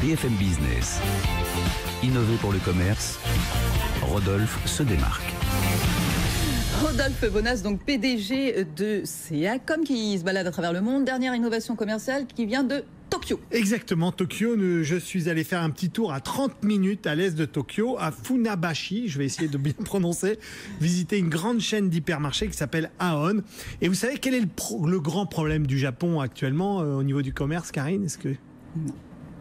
BFM Business. Innover pour le commerce, Rodolphe se démarque. Rodolphe Bonas, donc PDG de CA.com, qui se balade à travers le monde. Dernière innovation commerciale qui vient de Tokyo. Exactement, Tokyo. Je suis allé faire un petit tour à 30 minutes à l'est de Tokyo, à Funabashi, je vais essayer de bien prononcer, visiter une grande chaîne d'hypermarchés qui s'appelle Aon. Et vous savez quel est le grand problème du Japon actuellement au niveau du commerce, Karine? Est-ce que... Non.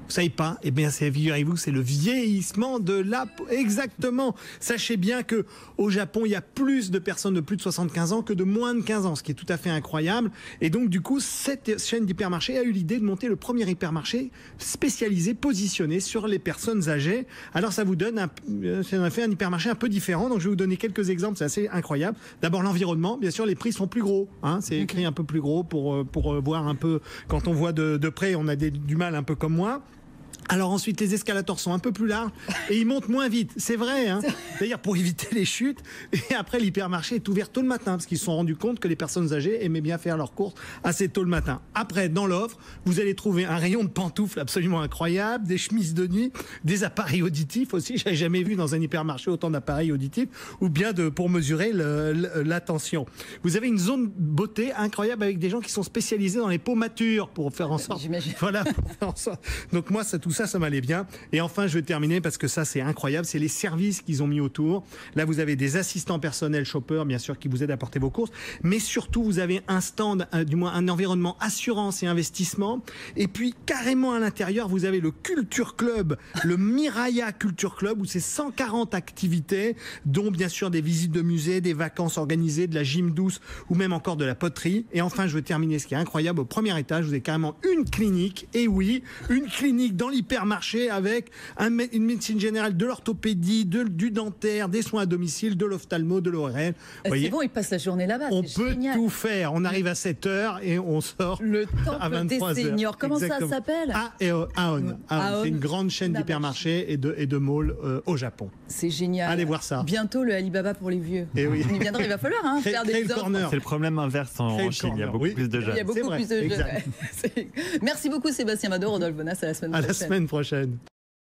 Vous savez pas? Eh bien, figurez-vous, c'est le vieillissement de la... Exactement. Sachez bien que au Japon, il y a plus de personnes de plus de 75 ans que de moins de 15 ans, ce qui est tout à fait incroyable. Et donc, du coup, cette chaîne d'hypermarchés a eu l'idée de monter le premier hypermarché spécialisé, positionné sur les personnes âgées. Alors, ça vous donne ça a fait un hypermarché un peu différent. Donc, je vais vous donner quelques exemples. C'est assez incroyable. D'abord, l'environnement. Bien sûr, les prix sont plus gros. Hein, c'est écrit un peu plus gros pour voir un peu. Quand on voit de près, on a du mal un peu comme moi. Alors ensuite, les escalators sont un peu plus larges et ils montent moins vite. C'est vrai, hein. D'ailleurs, pour éviter les chutes. Et après, l'hypermarché est ouvert tôt le matin parce qu'ils se sont rendus compte que les personnes âgées aimaient bien faire leurs courses assez tôt le matin. Après, dans l'offre, vous allez trouver un rayon de pantoufles absolument incroyable, des chemises de nuit, des appareils auditifs aussi. J'avais jamais vu dans un hypermarché autant d'appareils auditifs, ou bien pour mesurer l'attention. Vous avez une zone beauté incroyable avec des gens qui sont spécialisés dans les peaux matures pour faire en sorte. Voilà, pour faire en sorte. Donc moi, tout ça m'allait bien. Et enfin, je vais terminer parce que ça, c'est incroyable. C'est les services qu'ils ont mis autour. Là, vous avez des assistants personnels, shoppers, bien sûr, qui vous aident à porter vos courses. Mais surtout, vous avez un stand, du moins un environnement assurance et investissement. Et puis, carrément à l'intérieur, vous avez le Culture Club, le Miraya Culture Club, où c'est 140 activités, dont bien sûr des visites de musées, des vacances organisées, de la gym douce ou même encore de la poterie. Et enfin, je vais terminer ce qui est incroyable. Au premier étage, vous avez carrément une clinique. Et oui, une clinique dans l'hypermarché avec une médecine générale, de l'orthopédie, du dentaire, des soins à domicile, de l'ophtalmo, de l'ORL. C'est bon, ils passent la journée là-bas. On peut tout faire. On arrive à 7h et on sort le à 23h. Des seniors. Comment ça s'appelle? Aon. C'est une grande chaîne d'hypermarchés et de malls au Japon. C'est génial. Allez voir ça. Bientôt le Alibaba pour les vieux. Et oui. On y viendra, il va falloir faire des corner. C'est le problème inverse en Chine. Il y a beaucoup plus de jeunes. Il y a beaucoup plus de jeunes. Merci beaucoup Sébastien Mado, Rodolphe Bonas, à la semaine prochaine. À la semaine prochaine.